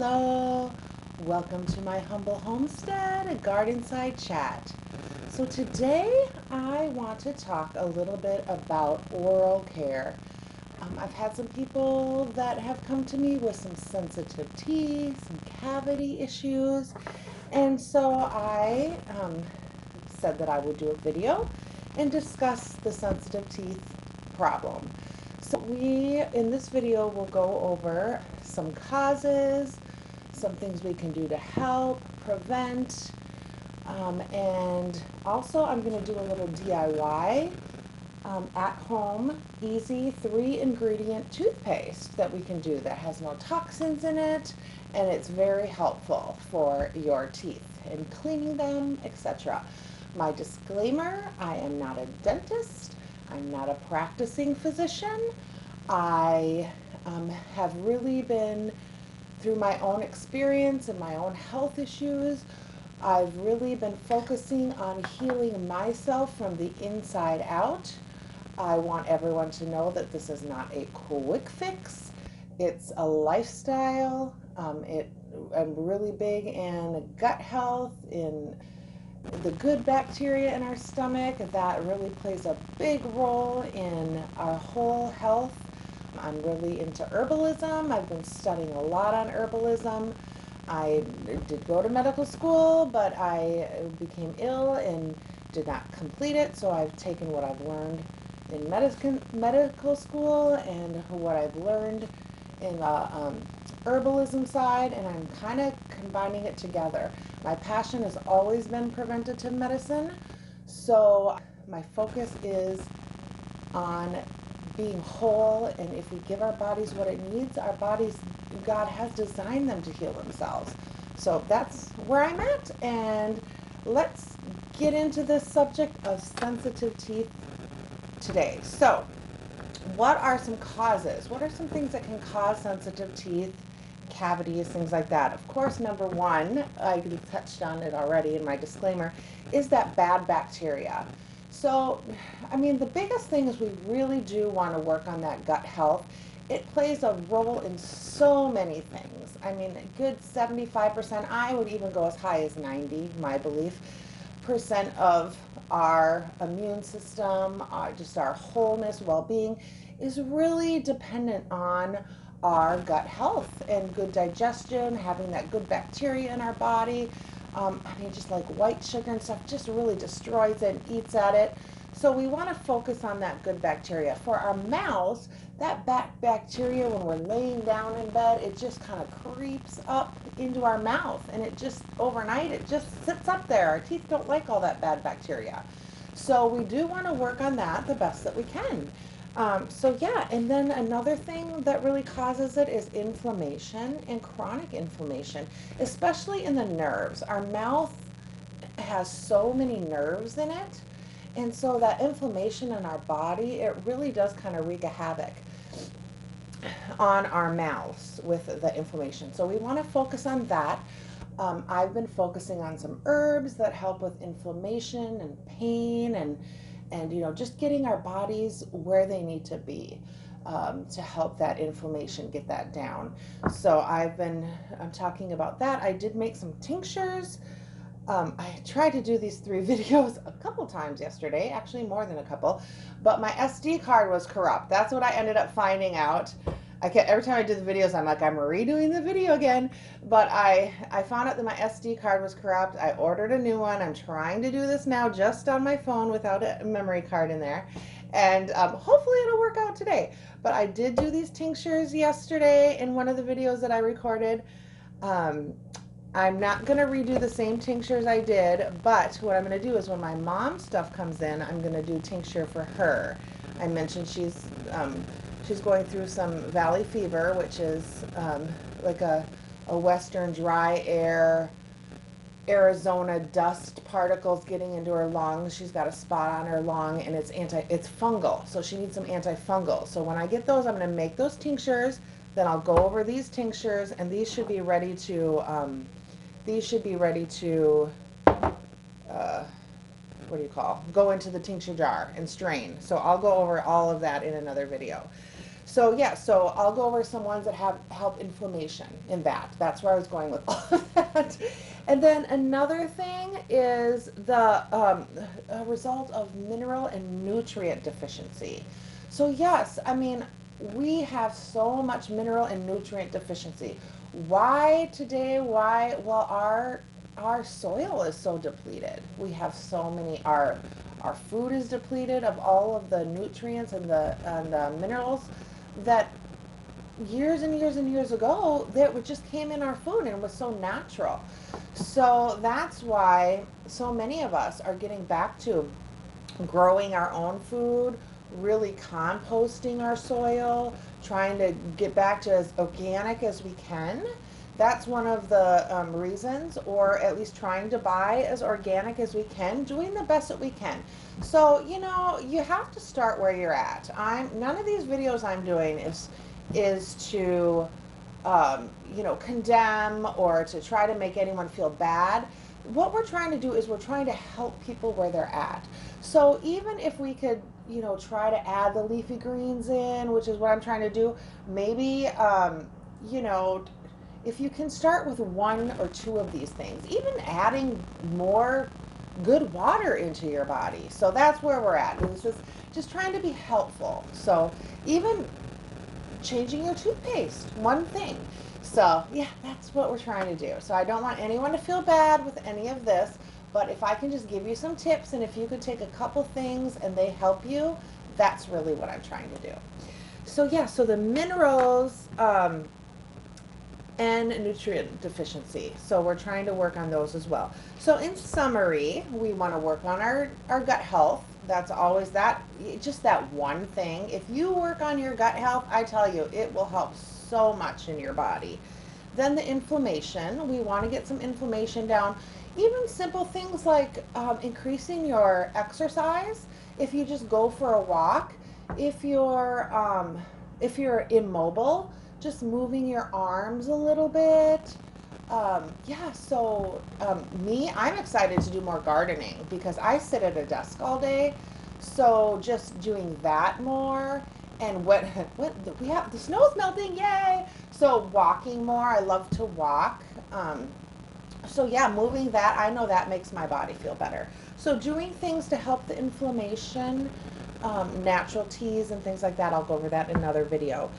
Hello, welcome to my humble homestead, a Gardenside chat. So today I want to talk a little bit about oral care. I've had some people that have come to me with some sensitive teeth, some cavity issues, and so I said that I would do a video and discuss the sensitive teeth problem. So in this video, will go over some causes, some things we can do to help, prevent, and also I'm going to do a little DIY at home, easy 3-ingredient toothpaste that we can do that has no toxins in it, and it's very helpful for your teeth and cleaning them, etc. My disclaimer, I am not a dentist. I'm not a practicing physician. I have really been, through my own experience and my own health issues, I've really been focusing on healing myself from the inside out. I want everyone to know that this is not a quick fix. It's a lifestyle. I'm really big in gut health, in the good bacteria in our stomach. That really plays a big role in our whole health. I'm really into herbalism. I've been studying a lot on herbalism. I did go to medical school, but I became ill and did not complete it, so I've taken what I've learned in medical school and what I've learned in the herbalism side, and I'm kind of combining it together. My passion has always been preventative medicine, so my focus is on being whole, and if we give our bodies what it needs, our bodies, God has designed them to heal themselves. So that's where I'm at, and let's get into this subject of sensitive teeth today. So what are some causes? What are some things that can cause sensitive teeth, cavities, things like that? Of course, number one, I touched on it already in my disclaimer, is that bad bacteria. So, I mean, the biggest thing is we really do want to work on that gut health. It plays a role in so many things. I mean, a good 75%, I would even go as high as 90, my belief, percent of our immune system, just our wholeness, well-being, is really dependent on our gut health and good digestion, having that good bacteria in our body. I mean, just like white sugar and stuff just really destroys it and eats at it. So we want to focus on that good bacteria. For our mouths, that bacteria, when we're laying down in bed, it just kind of creeps up into our mouth, and it just, overnight, it just sits up there. Our teeth don't like all that bad bacteria. So we do want to work on that the best that we can. So yeah, and then another thing that really causes it is inflammation and chronic inflammation, especially in the nerves. Our mouth has so many nerves in it, and so that inflammation in our body, it really does kind of wreak a havoc on our mouths with the inflammation. So we want to focus on that. I've been focusing on some herbs that help with inflammation and pain, and you know, just getting our bodies where they need to be to help that inflammation, get that down. So I'm talking about that. I did make some tinctures. I tried to do these 3 videos a couple times yesterday, actually more than a couple, but my SD card was corrupt. That's what I ended up finding out. Every time I do the videos, I'm like, I'm redoing the video again. But I found out that my SD card was corrupt. I ordered a new one. I'm trying to do this now just on my phone without a memory card in there. And hopefully it'll work out today. But I did do these tinctures yesterday in one of the videos that I recorded. I'm not going to redo the same tinctures I did, but what I'm going to do is when my mom's stuff comes in, I'm going to do tincture for her. I mentioned she's going through some valley fever, which is like a western dry air, Arizona dust particles getting into her lungs. She's got a spot on her lung, and it's fungal, so she needs some antifungal. So when I get those, I'm going to make those tinctures. Then I'll go over these tinctures, and these should be ready to go into the tincture jar and strain. So I'll go over all of that in another video. So yeah, so I'll go over some ones that help inflammation in that. That's where I was going with all of that. And then another thing is the a result of mineral and nutrient deficiency. So yes, I mean, we have so much mineral and nutrient deficiency. Why today? Why? Well, our soil is so depleted. We have so many our food is depleted of all of the nutrients and the minerals that years and years and years ago that just came in our food and was so natural. So that's why so many of us are getting back to growing our own food, really composting our soil, trying to get back to as organic as we can. That's one of the reasons, or at least trying to buy as organic as we can, doing the best that we can. So, you know, you have to start where you're at. None of these videos I'm doing is to you know, condemn or to try to make anyone feel bad. What we're trying to do is we're trying to help people where they're at. So even if we could, you know, try to add the leafy greens in, which is what I'm trying to do, maybe, you know, if you can start with one or two of these things, even adding more good water into your body. So that's where we're at. It's just trying to be helpful. So even changing your toothpaste, one thing. So yeah, that's what we're trying to do. So I don't want anyone to feel bad with any of this, but if I can just give you some tips, and if you could take a couple things and they help you, that's really what I'm trying to do. So yeah, so the minerals and nutrient deficiency. So we're trying to work on those as well. So in summary, we want to work on our gut health. That's always that, just that one thing. If you work on your gut health, I tell you, it will help so much in your body. Then the inflammation, we want to get some inflammation down. Even simple things like increasing your exercise. If you just go for a walk, if you're immobile, just moving your arms a little bit. Yeah, so me, I'm excited to do more gardening because I sit at a desk all day. So just doing that more. And what we have, the snow's melting, yay! So walking more, I love to walk. So yeah, moving that, I know that makes my body feel better. So doing things to help the inflammation, natural teas and things like that, I'll go over that in another video.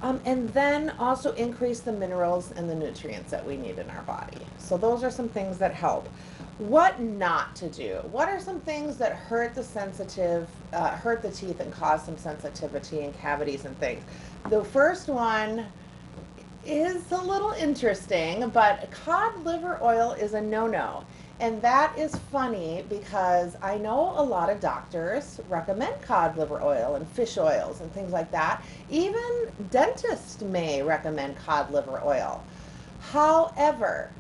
And then also increase the minerals and the nutrients that we need in our body. So those are some things that help. What not to do? What are some things that hurt the hurt the teeth and cause some sensitivity and cavities and things? The first one is a little interesting, but cod liver oil is a no-no. And that is funny because I know a lot of doctors recommend cod liver oil and fish oils and things like that. Even dentists may recommend cod liver oil. However,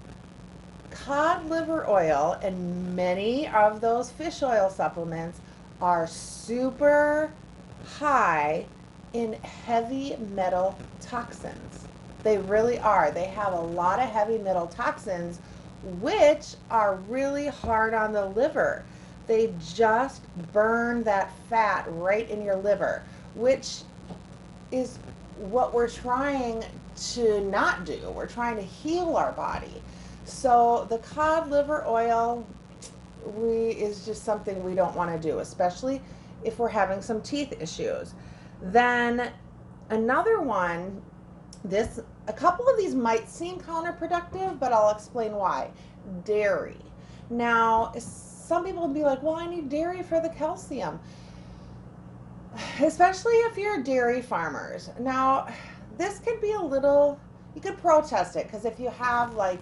cod liver oil and many of those fish oil supplements are super high in heavy metal toxins. They really are. They have a lot of heavy metal toxins which are really hard on the liver. They just burn that fat right in your liver, which is what we're trying to not do. We're trying to heal our body. So the cod liver oil is just something we don't want to do, especially if we're having some teeth issues. Then another one, a couple of these might seem counterproductive, but I'll explain why. Dairy. Now, some people will be like, well, I need dairy for the calcium. Especially if you're dairy farmers. Now, this could be a little, you could protest it, because if you have like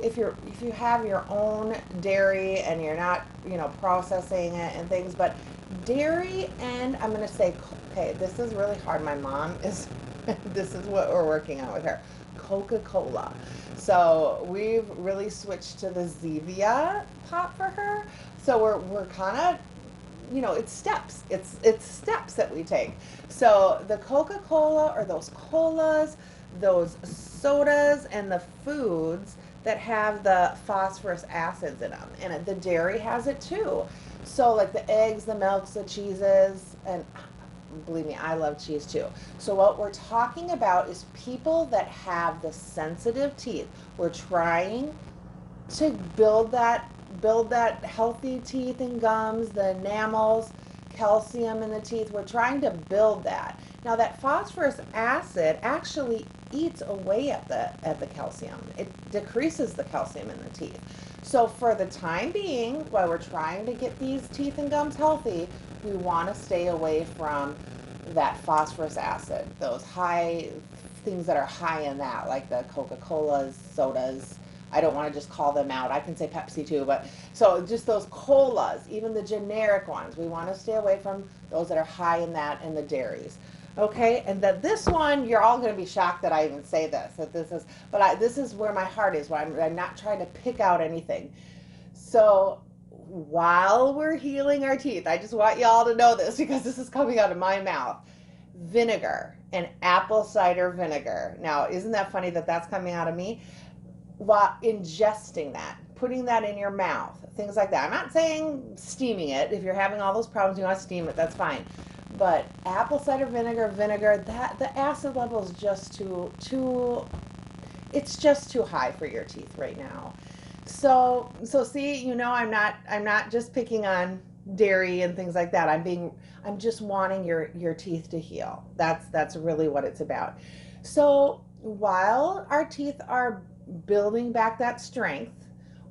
if you have your own dairy and you're not, you know, processing it and things, but dairy, and I'm going to say, okay, this is really hard. My mom is this is what we're working on with her. Coca-Cola. So we've really switched to the Zevia pot for her. So we're kind of, you know, it's steps. It's steps that we take. So the Coca-Cola or those colas, those sodas, and the foods that have the phosphorus acids in them, and the dairy has it too. So like the eggs, the milks, the cheeses, and Believe me, I love cheese too. So what we're talking about is people that have the sensitive teeth. We're trying to build that healthy teeth and gums, the enamels, calcium in the teeth. We're trying to build that. Now that phosphorus acid actually eats away at the calcium. It decreases the calcium in the teeth. So for the time being, while we're trying to get these teeth and gums healthy, we want to stay away from that phosphorus acid, those high things that are high in that, like the Coca-Colas, sodas. I don't want to just call them out. I can say Pepsi too, but so just those colas, even the generic ones, we want to stay away from those that are high in that and the dairies. Okay, and that this one, you're all going to be shocked that I even say this, that this is, but this is where my heart is, where I'm not trying to pick out anything. So while we're healing our teeth, I just want y'all to know this because this is coming out of my mouth. Vinegar and apple cider vinegar. Now, isn't that funny that that's coming out of me? While ingesting that, putting that in your mouth, things like that. I'm not saying steaming it. If you're having all those problems, you want to steam it, that's fine. But apple cider vinegar, that the acid level is just it's just too high for your teeth right now. So see, I'm not just picking on dairy and things like that. I'm just wanting your teeth to heal. That's really what it's about. So while our teeth are building back that strength,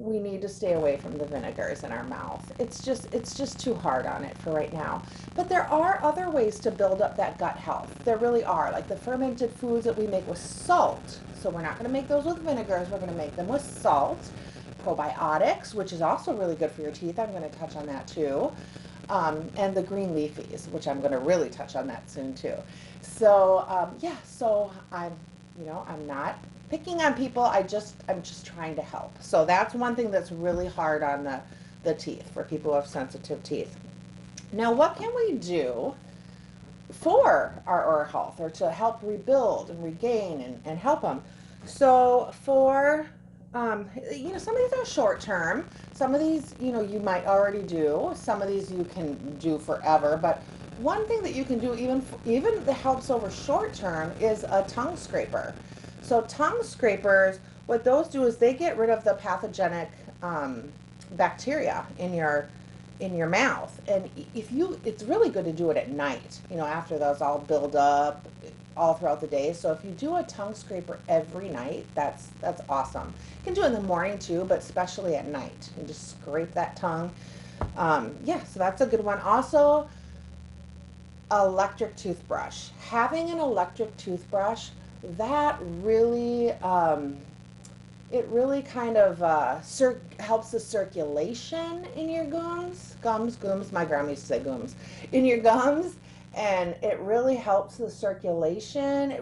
we need to stay away from the vinegars in our mouth. It's just too hard on it for right now. But there are other ways to build up that gut health. There really are, like the fermented foods that we make with salt. So we're not going to make those with vinegars. We're going to make them with salt. Probiotics, which is also really good for your teeth. I'm going to touch on that too. And the green leafies, which I'm going to really touch on that soon too. So yeah, so I'm not picking on people. I'm just trying to help. So that's one thing that's really hard on the teeth for people who have sensitive teeth. Now, what can we do for our oral health or to help rebuild and regain and help them? So for some of these are short term. Some of these, you might already do. Some of these you can do forever. But one thing that you can do even that helps over short term is a tongue scraper. So tongue scrapers, what those do is they get rid of the pathogenic bacteria in your mouth. And it's really good to do it at night, after those all build up all throughout the day. So if you do a tongue scraper every night, that's awesome. You can do it in the morning too, but especially at night. And just scrape that tongue. Yeah, so that's a good one. Also, electric toothbrush. Having an electric toothbrush, that really it really kind of helps the circulation in your gums. My grandma used to say gums. In your gums, and it really helps the circulation.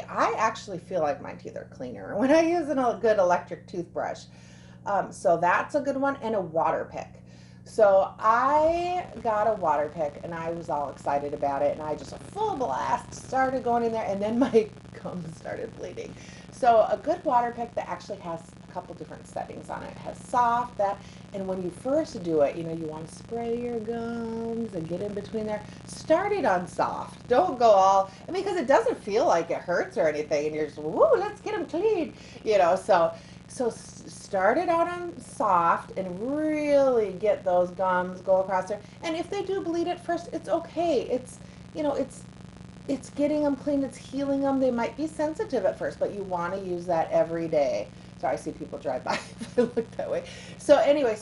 I actually feel like my teeth are cleaner when I use a good electric toothbrush. So that's a good one, and a water pick. So I got a water pick and I was all excited about it, and I just a full blast started going in there, and then my gums started bleeding. So a good water pick that actually has a couple different settings on it. It has soft, and when you first do it, you want to spray your gums and get in between there. Start it on soft. Don't go because it doesn't feel like it hurts or anything, and you're just, woo, let's get them clean, So start it out on soft and really get those gums go across there. And if they do bleed at first, it's okay. It's getting them clean. It's healing them. They might be sensitive at first, but you want to use that every day. Sorry, I see people drive by if I look that way. So anyway,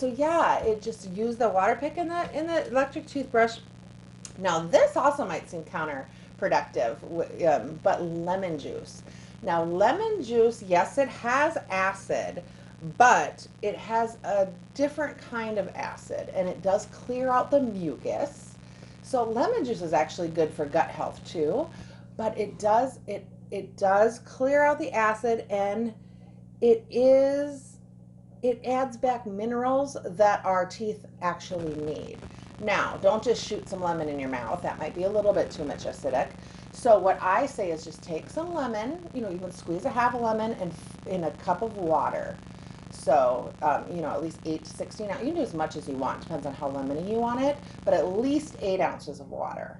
just use the water pick in the electric toothbrush. Now this also might seem counterproductive, but lemon juice. Now, lemon juice, yes, it has acid, but it has a different kind of acid, and it does clear out the mucus. So lemon juice is actually good for gut health too, but it does clear out the acid, and it adds back minerals that our teeth actually need. Now, don't just shoot some lemon in your mouth. That might be a little bit too much acidic. So what I say is just take some lemon, you can squeeze a half a lemon in a cup of water. So, at least 8 to 16 ounces. You can do as much as you want. Depends on how lemony you want it, but at least 8 ounces of water.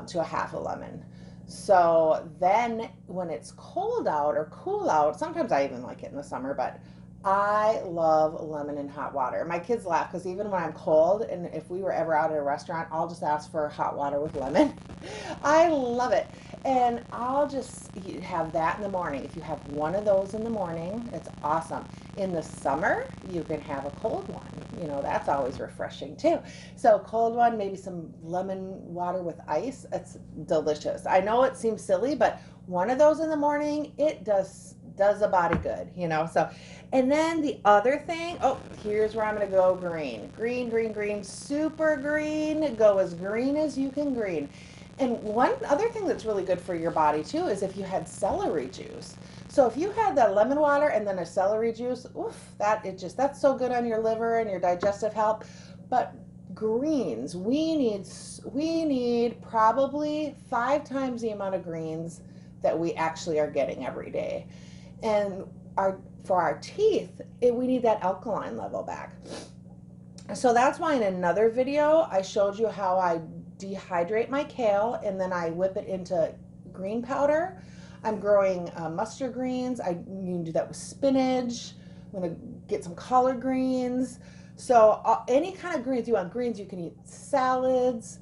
to a half a lemon. So then when it's cold out or cool out, sometimes I even like it in the summer, but I love lemon in hot water. My kids laugh because even when I'm cold and if we were ever out at a restaurant, I'll just ask for hot water with lemon. I love it. And I'll just have that in the morning. If you have one of those in the morning, it's awesome. In the summer, you can have a cold one. You know, that's always refreshing too. So cold one, maybe some lemon water with ice. It's delicious. I know it seems silly, but one of those in the morning, it does a body good, you know. So, and then the other thing, oh, here's where I'm going to go green. Green, green, green, super green. Go as green as you can green. And one other thing that's really good for your body too is if you had celery juice. So if you had the lemon water and then a celery juice, oof, that's so good on your liver and your digestive health. But greens, we need probably 5 times the amount of greens that we actually are getting every day. And for our teeth, we need that alkaline level back. So that's why in another video I showed you how I dehydrate my kale and then I whip it into green powder. I'm growing mustard greens. You can do that with spinach. I'm going to get some collard greens. So any kind of greens you want. Greens, you can eat salads.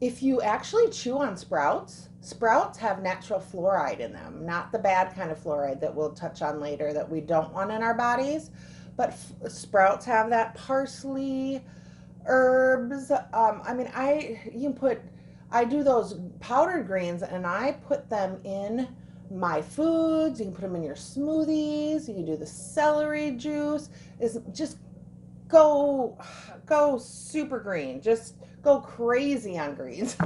If you actually chew on sprouts, sprouts have natural fluoride in them, not the bad kind of fluoride that we'll touch on later that we don't want in our bodies. But sprouts have that. Parsley, herbs. I do those powdered greens and I put them in my foods. You can put them in your smoothies. You can do the celery juice. Just go super green. Just go crazy on greens.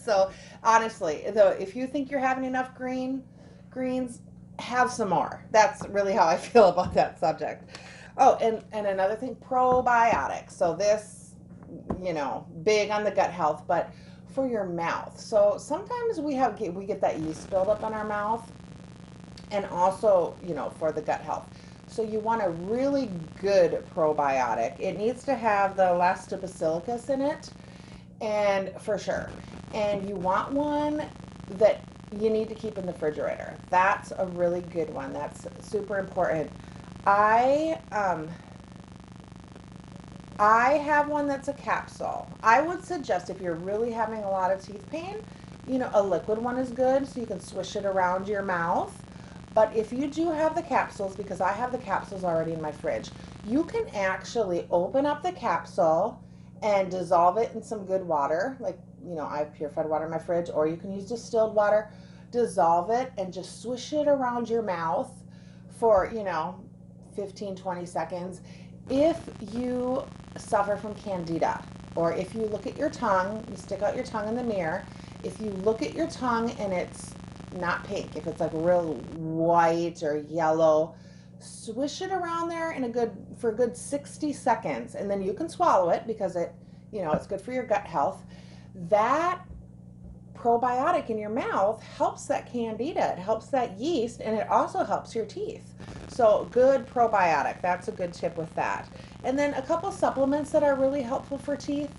So honestly, though, if you think you're having enough greens, have some more. That's really how I feel about that subject. Oh, and another thing, probiotics. So this, you know, big on the gut health, but for your mouth. So sometimes we get that yeast buildup in our mouth, and also, you know, for the gut health. So you want a really good probiotic. It needs to have the lactobacillus in it, and for sure. And you want one that you need to keep in the refrigerator. That's a really good one. That's super important. I have one that's a capsule. I would suggest if you're really having a lot of teeth pain, you know, a liquid one is good so you can swish it around your mouth. But if you do have the capsules, because I have the capsules already in my fridge, you can actually open up the capsule and dissolve it in some good water. Like, you know, I have purified water in my fridge, or you can use distilled water. Dissolve it and just swish it around your mouth for, you know, 15, 20 seconds. If you suffer from candida, or if you look at your tongue, you stick out your tongue in the mirror, if you look at your tongue and it's not pink, if it's like real white or yellow, swish it around there for a good 60 seconds, and then you can swallow it because it, you know, it's good for your gut health. That probiotic in your mouth helps that candida, it helps that yeast, and it also helps your teeth. So good probiotic, that's a good tip with that. And then a couple supplements that are really helpful for teeth.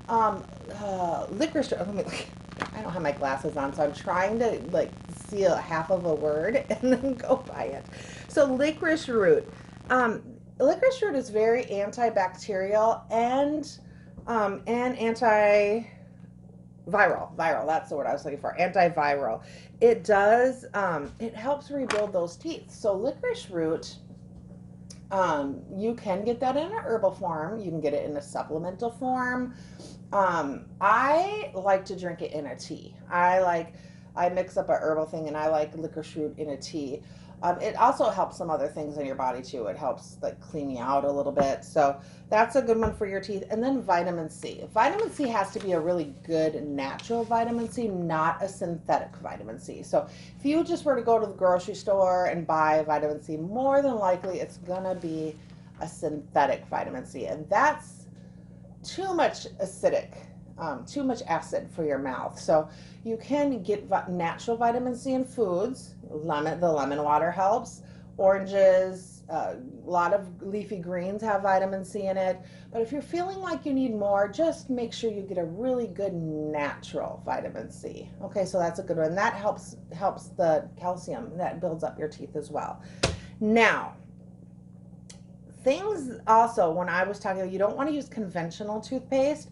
Licorice, let me look. I don't have my glasses on, so I'm trying to like see a half of a word and then go by it. So licorice root. Licorice root is very antibacterial and antiviral. Viral, that's the word I was looking for. Antiviral. It does, it helps rebuild those teeth. So licorice root, you can get that in an herbal form. You can get it in a supplemental form. I like to drink it in a tea. I mix up a herbal thing and I like licorice root in a tea. It also helps some other things in your body too. It helps like clean you out a little bit. So that's a good one for your teeth. And then vitamin C. Vitamin C has to be a really good natural vitamin C, not a synthetic vitamin C. So if you just were to go to the grocery store and buy vitamin C, more than likely it's gonna be a synthetic vitamin C. And that's too much acidic. Too much acid for your mouth. So you can get natural vitamin C in foods. The lemon water helps. Oranges, a lot of leafy greens have vitamin C in it. But if you're feeling like you need more, just make sure you get a really good natural vitamin C. Okay, so that's a good one. That helps the calcium that builds up your teeth as well. Now, things also, when I was talking, you don't want to use conventional toothpaste.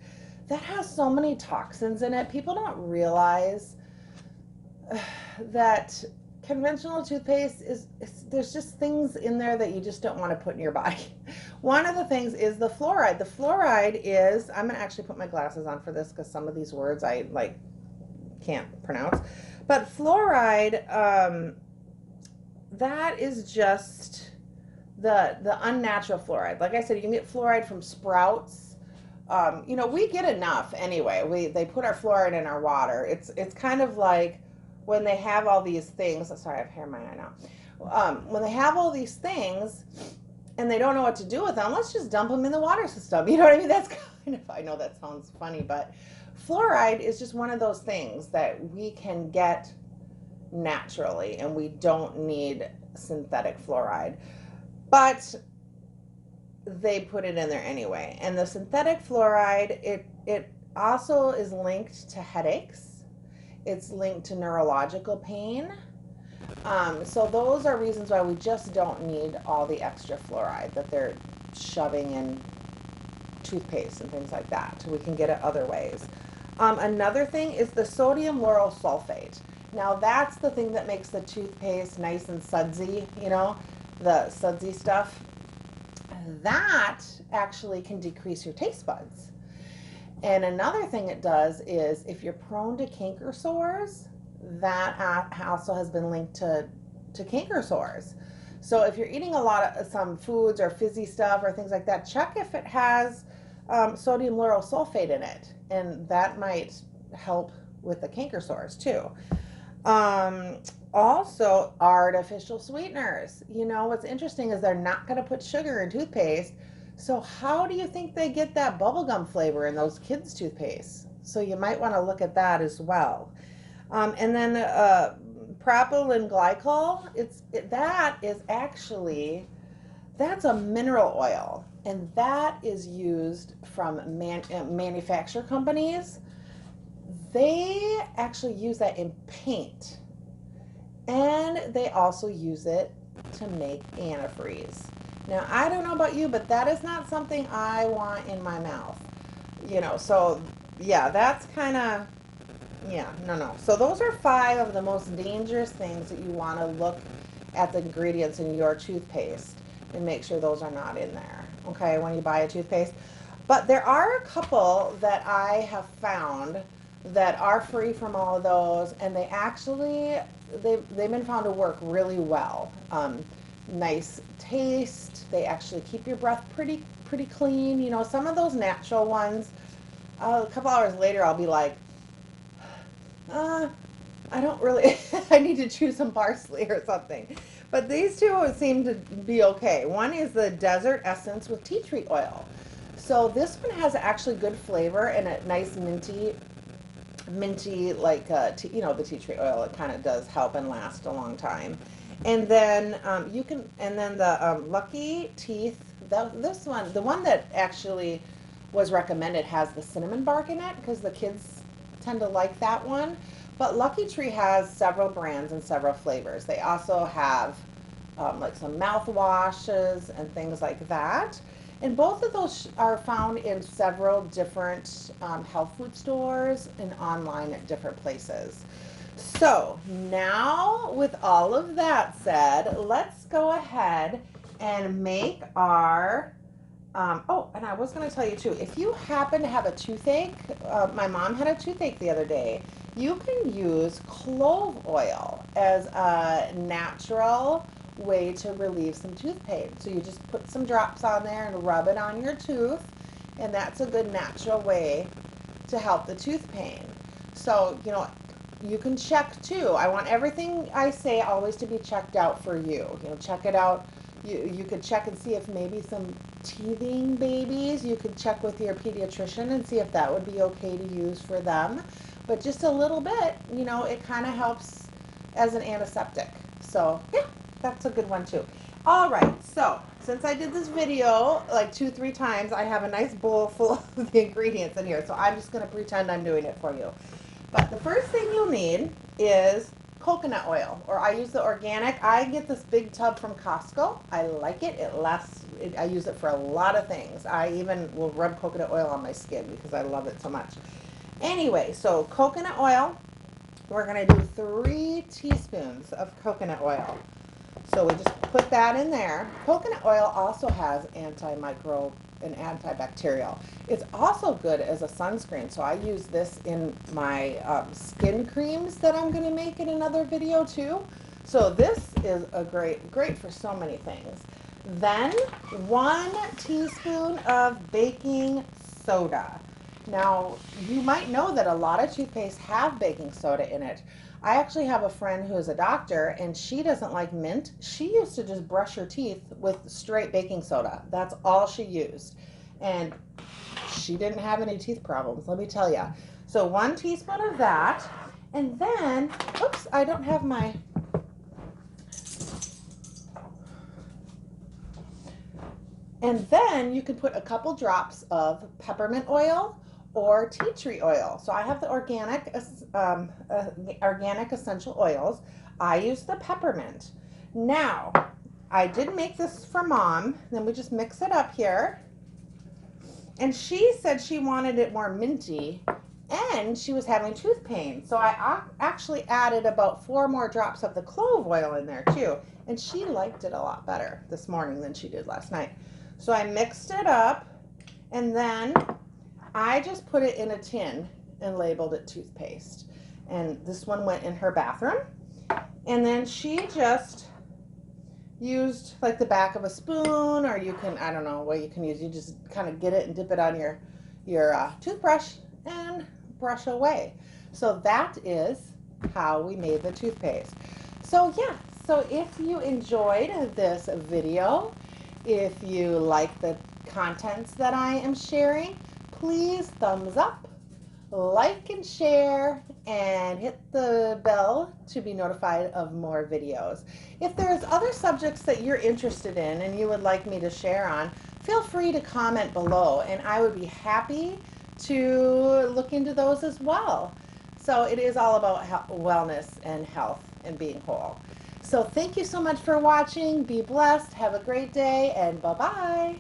That has so many toxins in it. People don't realize that conventional toothpaste there's just things in there that you just don't want to put in your body. One of the things is the fluoride. The fluoride is, I'm gonna actually put my glasses on for this because some of these words I like can't pronounce. But fluoride, that is just the unnatural fluoride. Like I said, you can get fluoride from sprouts. We get enough anyway. They put our fluoride in our water. It's kind of like when they have all these things. Sorry, I have hair in my eye now. When they have all these things and they don't know what to do with them, let's just dump them in the water system. You know what I mean? That's kind of, I know that sounds funny, but fluoride is just one of those things that we can get naturally, and we don't need synthetic fluoride. But they put it in there anyway. And the synthetic fluoride, it also is linked to headaches. It's linked to neurological pain. So those are reasons why we just don't need all the extra fluoride that they're shoving in toothpaste and things like that. We can get it other ways. Another thing is the sodium lauryl sulfate. Now that's the thing that makes the toothpaste nice and sudsy, the sudsy stuff. That actually can decrease your taste buds. And another thing it does is if you're prone to canker sores, that also has been linked to canker sores. So if you're eating a lot of some foods or fizzy stuff or things like that, check if it has sodium lauryl sulfate in it, and that might help with the canker sores too. Also, artificial sweeteners. What's interesting is they're not going to put sugar in toothpaste. So how do you think they get that bubblegum flavor in those kids' toothpaste? So you might want to look at that as well. And then propylene glycol, that's a mineral oil. And that is used from manufacturer companies. They actually use that in paint. And they also use it to make antifreeze. Now, I don't know about you, but that is not something I want in my mouth. So yeah, that's kind of, yeah, no. So those are 5 of the most dangerous things that you want to look at the ingredients in your toothpaste and make sure those are not in there, okay, when you buy a toothpaste. But there are a couple that I have found that are free from all of those, and they've been found to work really well. Nice taste. They actually keep your breath pretty clean. Some of those natural ones, a couple hours later I'll be like, I don't really, I need to chew some parsley or something. But these two seem to be okay. One is the Desert Essence with tea tree oil. So this one has actually good flavor and a nice minty like the tea tree oil. It kind of does help and last a long time. And then the Lucky Teeth. This one, the one that actually was recommended, has the cinnamon bark in it because the kids tend to like that one. But Lucky Tree has several brands and several flavors. They also have like some mouthwashes and things like that. And both of those are found in several different health food stores and online at different places. So now, with all of that said, let's go ahead and make our, and I was going to tell you too, if you happen to have a toothache, my mom had a toothache the other day, you can use clove oil as a natural way to relieve some tooth pain. So you just put some drops on there and rub it on your tooth, and that's a good natural way to help the tooth pain. So, you can check too. I want everything I say always to be checked out for you. Check it out. You could check and see if maybe some teething babies, you could check with your pediatrician and see if that would be okay to use for them. But just a little bit, it kind of helps as an antiseptic. So, yeah. That's a good one too. All right, so since I did this video like 2-3 times, I have a nice bowl full of the ingredients in here. So I'm just going to pretend I'm doing it for you. But the first thing you'll need is coconut oil, or I use the organic. I get this big tub from Costco. I like it. It lasts. I use it for a lot of things. I even will rub coconut oil on my skin because I love it so much. Anyway, so coconut oil. We're going to do 3 teaspoons of coconut oil. So we just put that in there. Coconut oil also has antimicrobial and antibacterial. It's also good as a sunscreen. So I use this in my skin creams that I'm going to make in another video too. So this is a great for so many things. Then 1 teaspoon of baking soda. Now, you might know that a lot of toothpaste have baking soda in it. I actually have a friend who is a doctor, and she doesn't like mint. She used to just brush her teeth with straight baking soda. That's all she used. And she didn't have any teeth problems, let me tell you. So 1 teaspoon of that. And then, oops, I don't have my... And then you can put a couple drops of peppermint oil or tea tree oil. So I have the organic essential oils. I use the peppermint. Now, I did make this for Mom. Then we just mix it up here. And she said she wanted it more minty, and she was having tooth pain. So I actually added about 4 more drops of the clove oil in there too. And she liked it a lot better this morning than she did last night. So I mixed it up, and then I just put it in a tin and labeled it toothpaste. And this one went in her bathroom. And then she just used like the back of a spoon, or you can, I don't know what you can use. You just kind of get it and dip it on your toothbrush and brush away. So that is how we made the toothpaste. So yeah, so if you enjoyed this video, if you like the contents that I am sharing, please thumbs up, like and share, and hit the bell to be notified of more videos. If there's other subjects that you're interested in and you would like me to share on, feel free to comment below, and I would be happy to look into those as well. So it is all about wellness and health and being whole. So thank you so much for watching. Be blessed. Have a great day, and bye-bye.